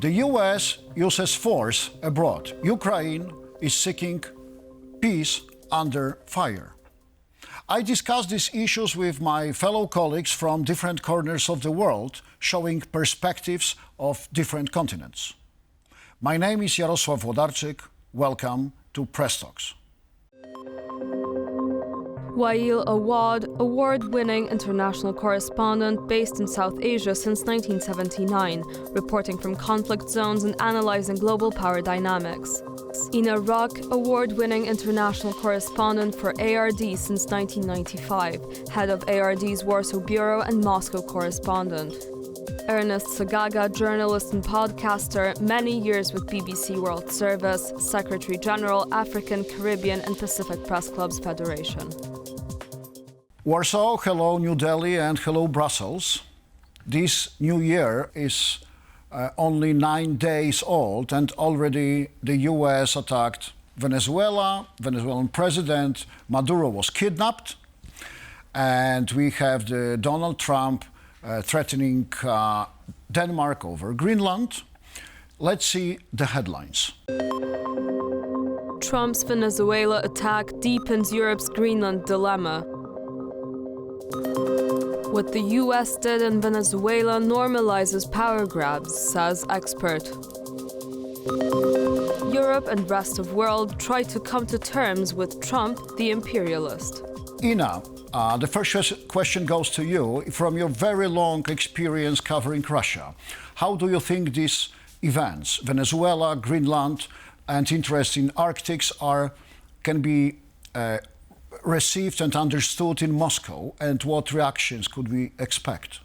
The US uses force abroad. Ukraine is seeking peace under fire. I discuss these issues with my fellow colleagues from different corners of the world, showing perspectives of different continents. My name is Jarosław Włodarczyk. Welcome to Press Talks. Waiel Awwad, award-winning international correspondent based in South Asia since 1979, reporting from conflict zones and analyzing global power dynamics. Ina Rock, award-winning international correspondent for ARD since 1995, head of ARD's Warsaw Bureau and Moscow correspondent. Ernest Sagaga, journalist and podcaster, many years with BBC World Service, Secretary General, African, Caribbean and Pacific Press Clubs Federation. Warsaw, hello New Delhi, and hello Brussels. This new year is only 9 days old, and already the US attacked Venezuela. Venezuelan President Maduro was kidnapped, and we have the Donald Trump threatening Denmark over Greenland. Let's see the headlines. Trump's Venezuela attack deepens Europe's Greenland dilemma. What the US did in Venezuela normalizes power grabs, says expert. Europe and rest of world try to come to terms with Trump, the imperialist. Ina, the first question goes to you. From your very long experience covering Russia, how do you think these events, Venezuela, Greenland, and interest in Arctic, can be received and understood in Moscow, and what reactions could we expect?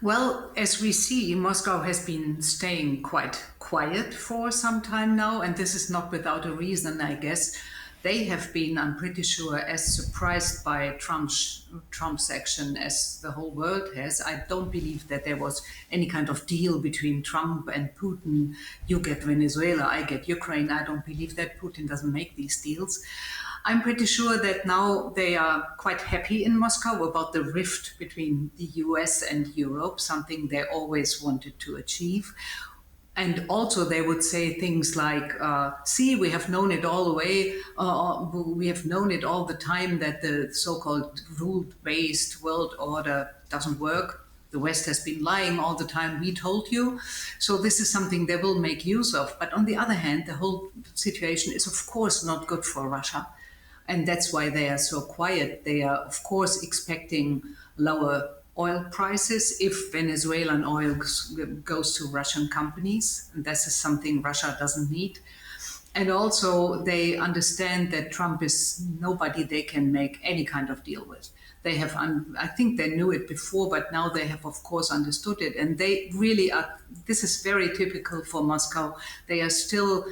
Well, as we see, Moscow has been staying quite quiet for some time now, and this is not without a reason, I guess. They have been, I'm pretty sure, as surprised by Trump's action as the whole world has. I don't believe that there was any kind of deal between Trump and Putin. You get Venezuela, I get Ukraine. I don't believe that. Putin doesn't make these deals. I'm pretty sure that now they are quite happy in Moscow about the rift between the US and Europe, something they always wanted to achieve. And also they would say things like, see, we have known it all the way, we have known it all the time that the so-called rule-based world order doesn't work. The West has been lying all the time, we told you. So this is something they will make use of. But on the other hand, the whole situation is of course not good for Russia. And that's why they are so quiet. They are, of course, expecting lower oil prices if Venezuelan oil goes to Russian companies. And this is something Russia doesn't need. And also they understand that Trump is nobody they can make any kind of deal with. They have, I think they knew it before, but now they have, of course, understood it. And they really are, this is very typical for Moscow. They are still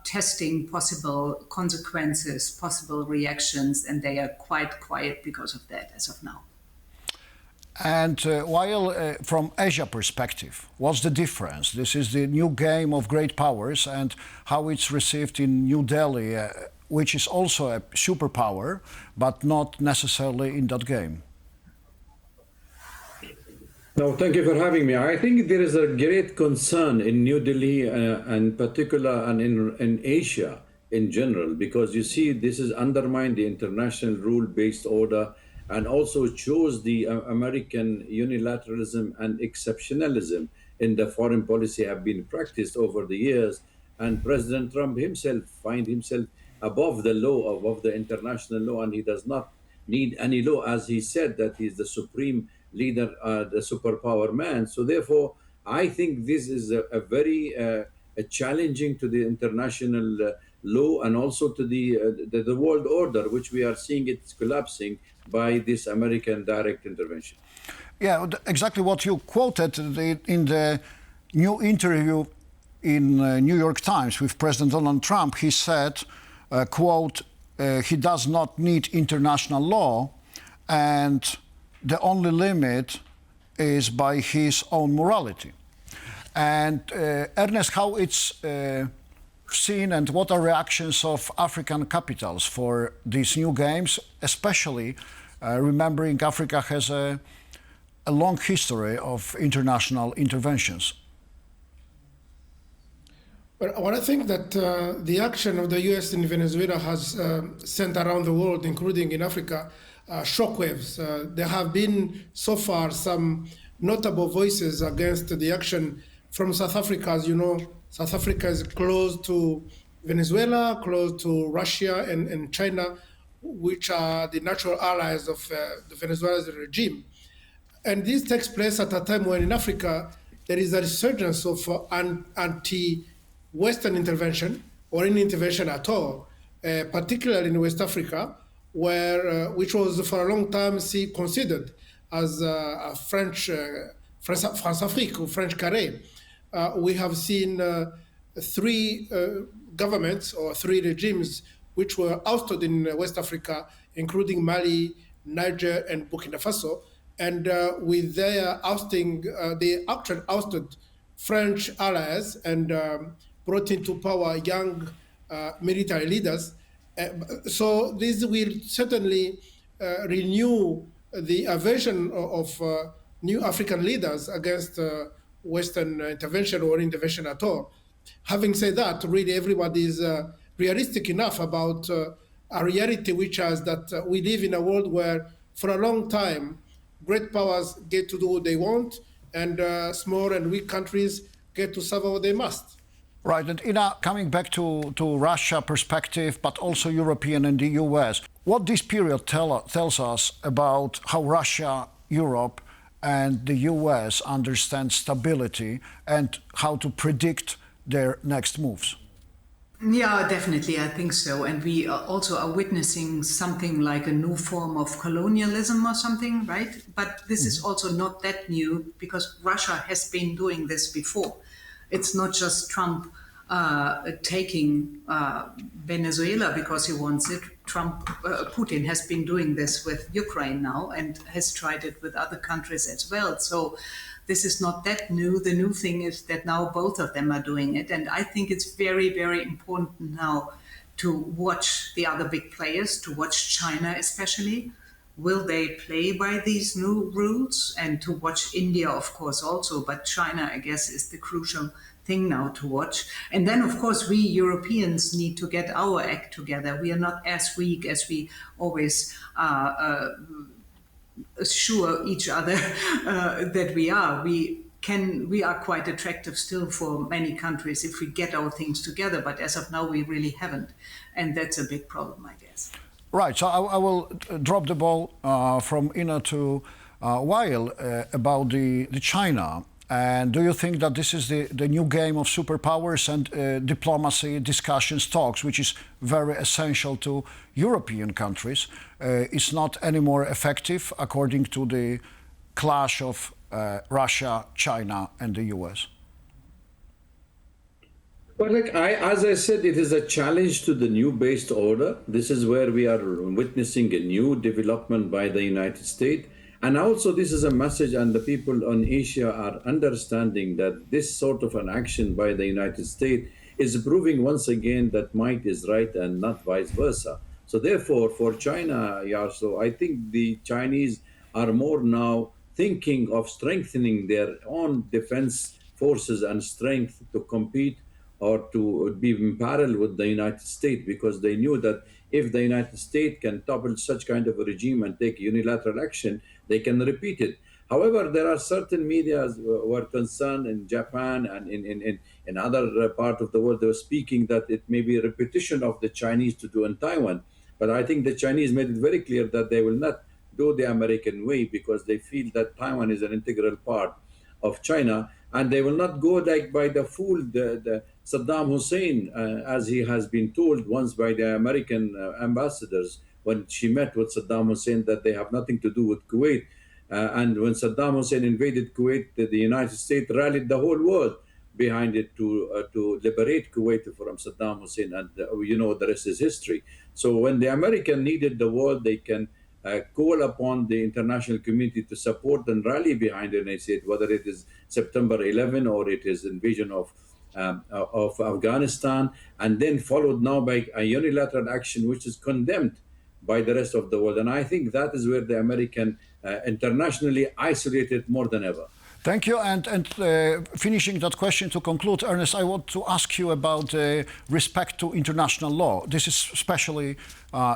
testing possible consequences, possible reactions, and they are quite quiet because of that as of now. And while from Asia perspective, what's the difference? This is the new game of great powers, and how it's received in New Delhi, which is also a superpower, but not necessarily in that game. No, thank you for having me. I think there is a great concern in New Delhi in particular, and in Asia in general, because you see this is undermined the international rule-based order, and also shows the American unilateralism and exceptionalism in the foreign policy have been practiced over the years. And President Trump himself finds himself above the law, above the international law, and he does not need any law, as he said that he's the supreme leader, the superpower man. So therefore, I think this is a very challenging to the international law, and also to the world order, which we are seeing it's collapsing by this American direct intervention. Yeah, exactly what you quoted in the new interview in New York Times with President Donald Trump. He said, quote, he does not need international law, and the only limit is by his own morality. And Ernest, how it's seen, and what are reactions of African capitals for these new games, especially remembering Africa has a long history of international interventions? Well, I think that the action of the U.S. in Venezuela has sent around the world, including in Africa, shockwaves. There have been so far some notable voices against the action from South Africa. As you know, South Africa is close to Venezuela, close to Russia and China, which are the natural allies of the Venezuelan regime. And this takes place at a time when in Africa there is a resurgence of anti-Western intervention or any intervention at all, particularly in West Africa, where which was for a long time considered as a French France-Afrique or French Carré. We have seen three governments or three regimes which were ousted in West Africa, including Mali, Niger, and Burkina Faso. And with their ousting, they actually ousted French allies and brought into power young military leaders. So this will certainly renew the aversion of new African leaders against Western intervention or intervention at all. Having said that, really everybody is realistic enough about a reality which is that we live in a world where for a long time, great powers get to do what they want, and small and weak countries get to suffer what they must. Right, and Ina, coming back to Russia perspective, but also European and the US, what this period tells us about how Russia, Europe, and the US understand stability and how to predict their next moves? Yeah, definitely, I think so. And we also are witnessing something like a new form of colonialism or something, right? But this is also not that new because Russia has been doing this before. It's not just Trump taking Venezuela because he wants it. Putin has been doing this with Ukraine now and has tried it with other countries as well. So this is not that new. The new thing is that now both of them are doing it. And I think it's very, very important now to watch the other big players, to watch China especially. Will they play by these new rules? And to watch India, of course, also. But China, I guess, is the crucial thing now to watch. And then, of course, we Europeans need to get our act together. We are not as weak as we always assure each other that we are. We are quite attractive still for many countries if we get our things together, but as of now we really haven't, and that's a big problem, I guess. Right, so I will drop the ball from Ina to Waiel about the China. And do you think that this is the new game of superpowers and diplomacy, discussions, talks, which is very essential to European countries, is not any more effective according to the clash of Russia, China, and the US? Well, as I said, it is a challenge to the new based order. This is where we are witnessing a new development by the United States. And also this is a message, and the people on Asia are understanding that this sort of an action by the United States is proving once again that might is right and not vice versa. So therefore, for China, so I think the Chinese are more now thinking of strengthening their own defense forces and strength to compete or to be in parallel with the United States, because they knew that if the United States can topple such kind of a regime and take unilateral action, they can repeat it. However, there are certain media who are concerned in Japan and in other part of the world. They were speaking that it may be a repetition of the Chinese to do in Taiwan. But I think the Chinese made it very clear that they will not do the American way because they feel that Taiwan is an integral part of China, and they will not go like by the fool, the Saddam Hussein, as he has been told once by the American ambassadors when she met with Saddam Hussein, that they have nothing to do with Kuwait. And when Saddam Hussein invaded Kuwait, the United States rallied the whole world behind it to liberate Kuwait from Saddam Hussein. And the rest is history. So when the American needed the world, they can call upon the international community to support and rally behind the United States, whether it is September 11 or it is invasion of Afghanistan, and then followed now by a unilateral action which is condemned by the rest of the world. And I think that is where the American internationally isolated more than ever. Thank you. And finishing that question to conclude, Ernest, I want to ask you about respect to international law. This is especially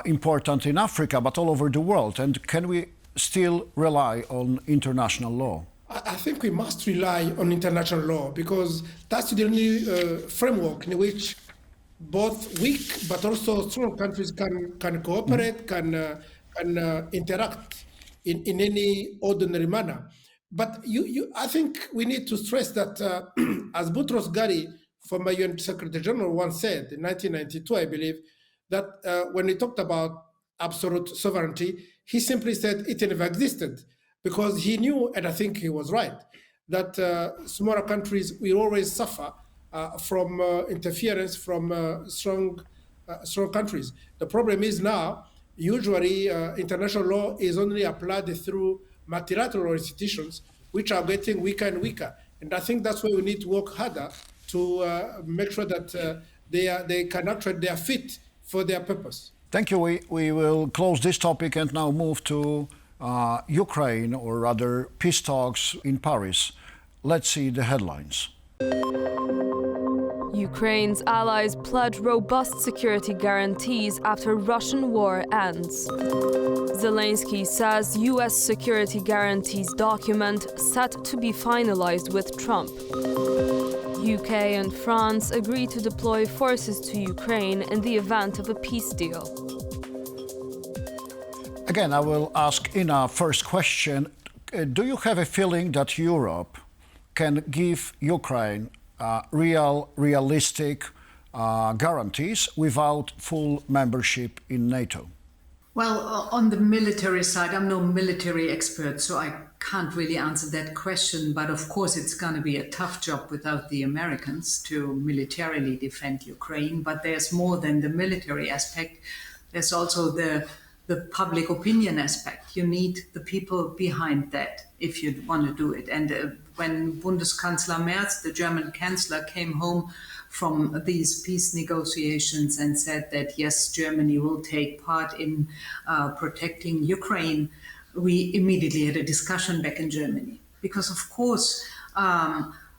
important in Africa, but all over the world. And can we still rely on international law? I think we must rely on international law because that's the only framework in which both weak but also strong countries can cooperate, can interact in any ordinary manner. But I think we need to stress that, as Boutros Ghali, former UN Secretary General, once said in 1992, I believe, that when he talked about absolute sovereignty, he simply said it never existed because he knew, and I think he was right, that smaller countries will always suffer from interference from strong countries. The problem is now, usually international law is only applied through multilateral institutions, which are getting weaker and weaker. And I think that's why we need to work harder to make sure that they are fit for their purpose. Thank you. We will close this topic and now move to Ukraine, or rather peace talks in Paris. Let's see the headlines. Ukraine's allies pledge robust security guarantees after Russian war ends. Zelensky says U.S. security guarantees document set to be finalized with Trump. UK and France agree to deploy forces to Ukraine in the event of a peace deal. Again, I will ask in our first question, do you have a feeling that Europe can give Ukraine realistic guarantees without full membership in NATO? Well, on the military side, I'm no military expert, so I can't really answer that question. But of course, it's going to be a tough job without the Americans to militarily defend Ukraine. But there's more than the military aspect. There's also the public opinion aspect. You need the people behind that if you want to do it. And when Bundeskanzler Merz, the German chancellor, came home from these peace negotiations and said that, yes, Germany will take part in protecting Ukraine, we immediately had a discussion back in Germany. Because, of course,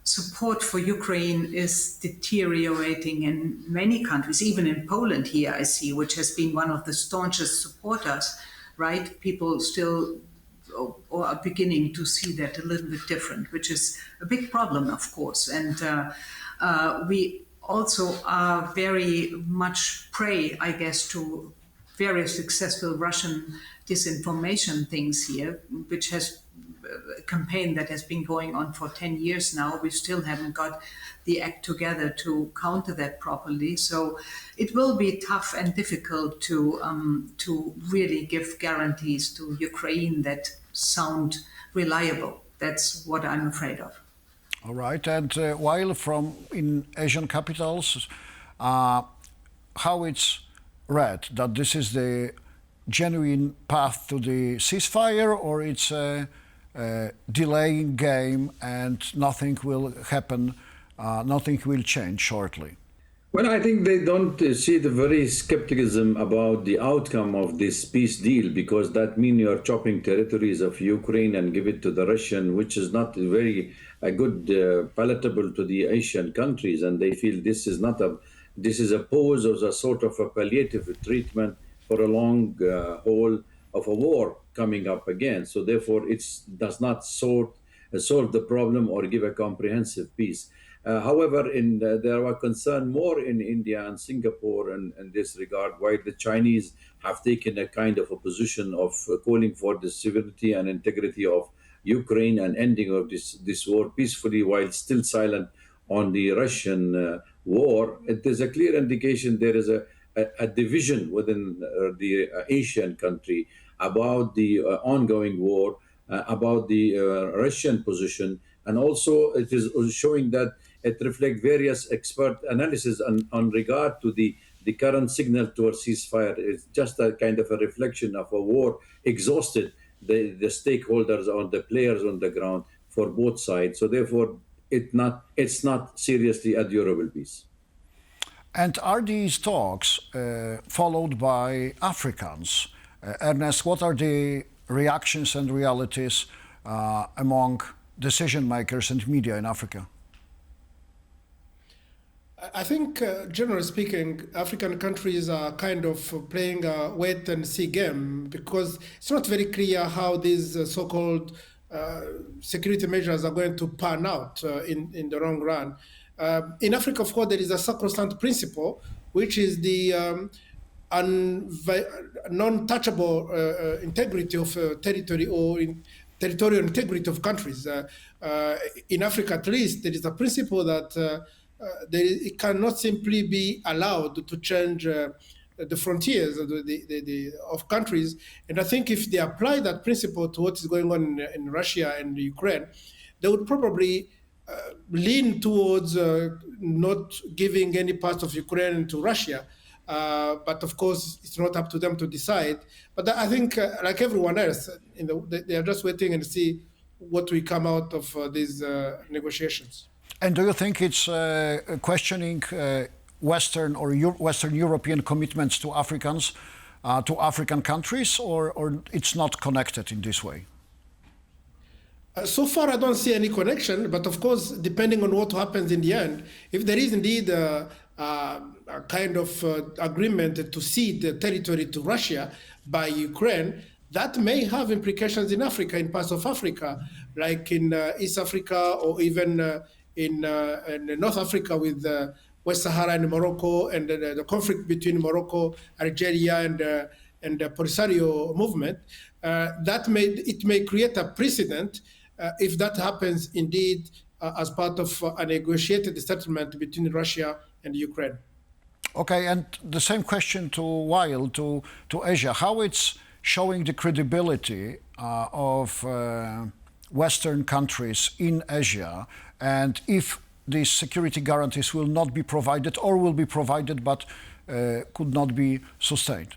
support for Ukraine is deteriorating in many countries, even in Poland here, I see, which has been one of the staunchest supporters, right? People still are beginning to see that a little bit different, which is a big problem, of course. And we also are very much prey, I guess, to very successful Russian disinformation things here, which has a campaign that has been going on for 10 years now. We still haven't got the act together to counter that properly. So it will be tough and difficult to really give guarantees to Ukraine that sound reliable. That's what I'm afraid of. All right. And while in Asian capitals, how it's read, that this is the genuine path to the ceasefire, or it's a delaying game and nothing will happen, nothing will change shortly? Well, I think they don't see the very skepticism about the outcome of this peace deal, because that means you're chopping territories of Ukraine and give it to the Russian, which is not very good, palatable to the Asian countries. And they feel this is a pose or a sort of a palliative treatment for a long haul of a war coming up again. So therefore, it does not solve the problem or give a comprehensive peace. However, there are concerns more in India and Singapore in this regard, while the Chinese have taken a kind of a position of calling for the sovereignty and integrity of Ukraine and ending of this war peacefully, while still silent on the Russian war. It is a clear indication there is a division within the Asian country about the ongoing war, about the Russian position, and also it is showing that it reflects various expert analysis on regard to the current signal towards ceasefire. It's just a kind of a reflection of a war exhausted the stakeholders or the players on the ground for both sides. So therefore, it's not seriously a durable peace. And are these talks followed by Africans? Ernest, what are the reactions and realities among decision makers and media in Africa? I think, generally speaking, African countries are kind of playing a wait and see game because it's not very clear how these so-called security measures are going to pan out in the long run. In Africa, of course, there is a sacrosanct principle, which is the non-touchable integrity of territory or territorial integrity of countries. In Africa, at least, there is a principle that it cannot simply be allowed to change the frontiers of countries. And I think if they apply that principle to what is going on in Russia and Ukraine, they would probably lean towards not giving any part of Ukraine to Russia. But of course, it's not up to them to decide. But I think, like everyone else, they are just waiting and see what will come out of these negotiations. And do you think it's questioning Western or Western European commitments to Africans, to African countries, or it's not connected in this way? So far, I don't see any connection. But of course, depending on what happens in the end, if there is indeed a kind of agreement to cede the territory to Russia by Ukraine, that may have implications in Africa, in parts of Africa, like in East Africa or even in North Africa with West Sahara and Morocco, and the conflict between Morocco, Algeria, and the Polisario movement. It may create a precedent if that happens indeed as part of a negotiated settlement between Russia and Ukraine. Okay, and the same question to Waiel, to Asia. How it's showing the credibility of Western countries in Asia, and if these security guarantees will not be provided or will be provided but could not be sustained?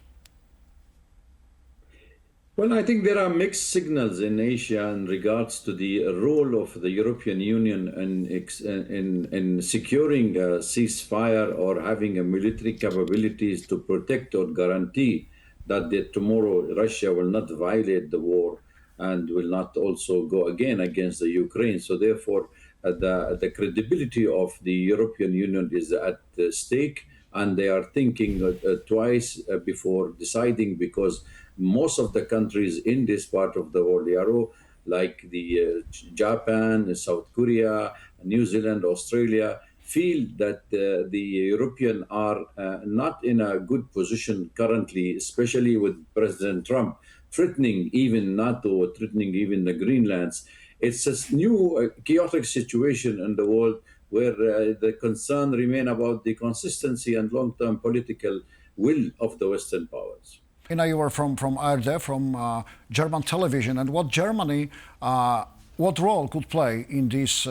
Well, I think there are mixed signals in Asia in regards to the role of the European Union in securing a ceasefire or having a military capabilities to protect or guarantee that tomorrow Russia will not violate the war and will not also go again against the Ukraine. So therefore, the credibility of the European Union is at stake, and they are thinking twice before deciding, because most of the countries in this part of the world, like the Japan, South Korea, New Zealand, Australia, feel that the European are not in a good position currently, especially with President Trump threatening even NATO, threatening even the Greenlands. It's a new chaotic situation in the world where the concern remain about the consistency and long-term political will of the Western powers. You were from ARD, from German television, and what Germany, what role could play in these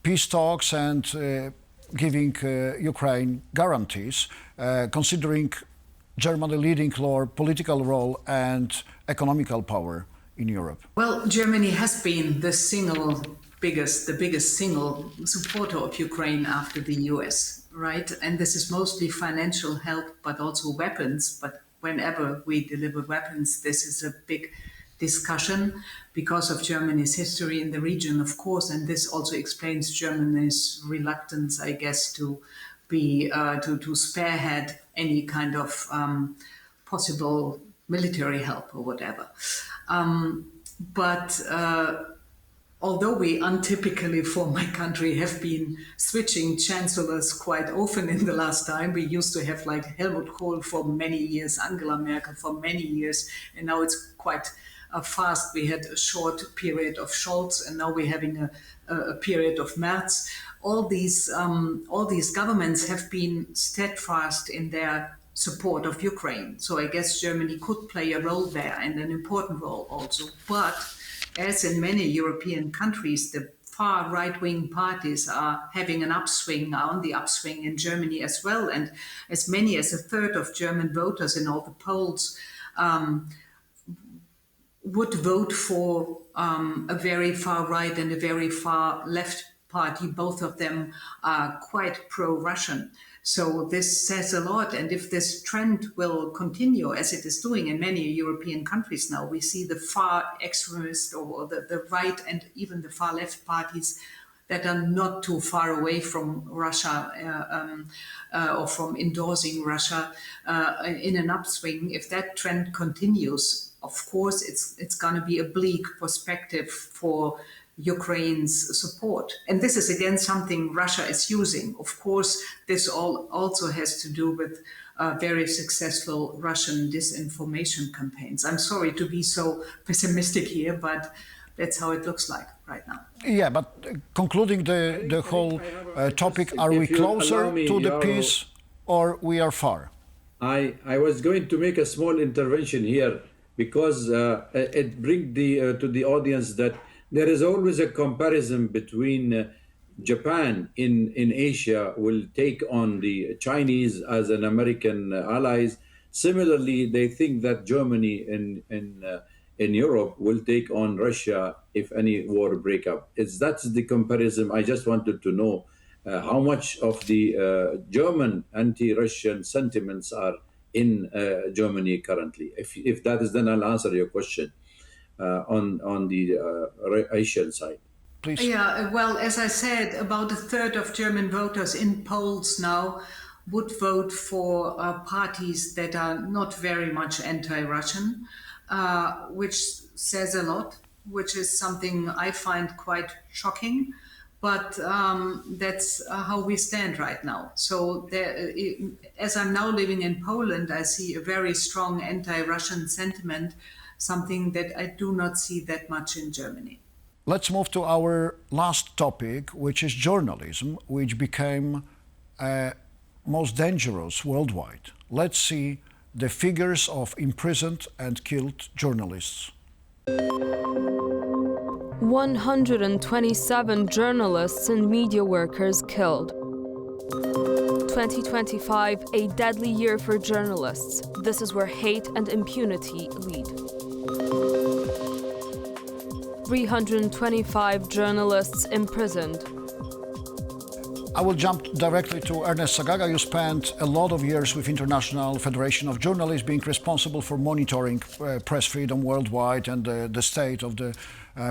peace talks and giving Ukraine guarantees, considering Germany leading political role and economical power in Europe? Well, Germany has been the biggest single supporter of Ukraine after the US, right? And this is mostly financial help, but also weapons. But whenever we deliver weapons, this is a big discussion because of Germany's history in the region, of course, and this also explains Germany's reluctance, I guess, to be to spearhead any kind of possible military help or whatever. But although we untypically for my country have been switching chancellors quite often in the last time, we used to have like Helmut Kohl for many years, Angela Merkel for many years, and now it's quite fast. We had a short period of Scholz, and now we're having a period of Merz. All these governments have been steadfast in their support of Ukraine. So I guess Germany could play a role there, and an important role also. But as in many European countries, the far right-wing parties are having an upswing, are on the upswing in Germany as well. And as many as a third of German voters in all the polls would vote for a very far right and a very far left party. Both of them are quite pro-Russian. So this says a lot. And if this trend will continue, as it is doing in many European countries now, we see the far extremist or the right and even the far left parties that are not too far away from Russia or from endorsing Russia in an upswing. If that trend continues, of course, it's going to be a bleak perspective for Ukraine's support. And this is again something Russia is using. Of course, this also has to do with very successful Russian disinformation campaigns. I'm sorry to be so pessimistic here, but that's how it looks like right now. Yeah, but concluding the whole topic, are we closer to the peace or we are far? I was going to make a small intervention here because it brings to the audience that there is always a comparison between Japan in Asia will take on the Chinese as an American allies. Similarly, they think that Germany in Europe will take on Russia if any war break up. That's the comparison. I just wanted to know how much of the German anti-Russian sentiments are in Germany currently. If that is, then I'll answer your question on the Asian side. Please. Yeah, well, as I said, about a third of German voters in polls now would vote for parties that are not very much anti-Russian, which says a lot, which is something I find quite shocking. But that's how we stand right now. So as I'm now living in Poland, I see a very strong anti-Russian sentiment, something that I do not see that much in Germany. Let's move to our last topic, which is journalism, which became most dangerous worldwide. Let's see the figures of imprisoned and killed journalists. 127 journalists and media workers killed. 2025, a deadly year for journalists. This is where hate and impunity lead. 325 journalists imprisoned. I will jump directly to Ernest Sagaga. You spent a lot of years with International Federation of Journalists, being responsible for monitoring press freedom worldwide and the state of the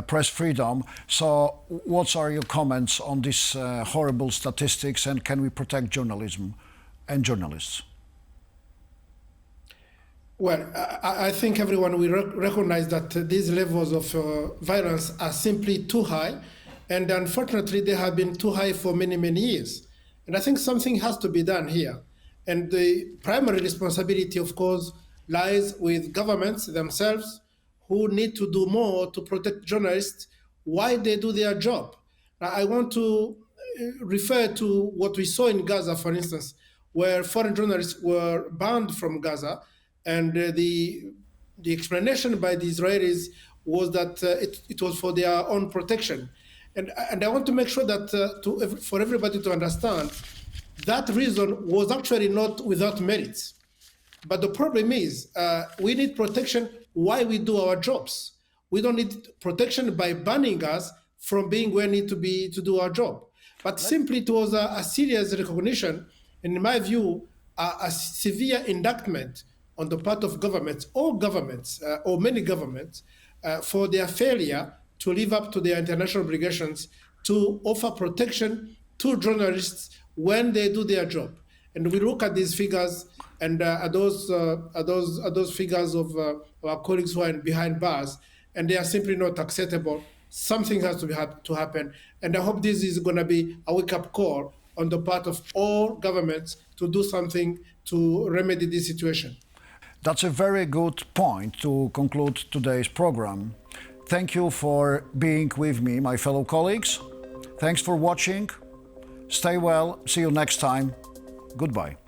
press freedom. So what are your comments on these horrible statistics, and can we protect journalism and journalists? Well, I think everyone will recognize that these levels of violence are simply too high. And unfortunately, they have been too high for many, many years. And I think something has to be done here. And the primary responsibility, of course, lies with governments themselves, who need to do more to protect journalists while they do their job. Now, I want to refer to what we saw in Gaza, for instance, where foreign journalists were banned from Gaza. And the explanation by the Israelis was that it was for their own protection. And I want to make sure that for everybody to understand, that reason was actually not without merits. But the problem is we need protection while we do our jobs. We don't need protection by banning us from being where we need to be to do our job. But simply it was a serious recognition, and in my view, a severe indictment on the part of governments, all governments, or many governments, for their failure to live up to their international obligations to offer protection to journalists when they do their job. And we look at these figures, and at those figures of our colleagues who are behind bars, and they are simply not acceptable. Something has to happen, and I hope this is going to be a wake-up call on the part of all governments to do something to remedy this situation. That's a very good point to conclude today's program. Thank you for being with me, my fellow colleagues. Thanks for watching. Stay well. See you next time. Goodbye.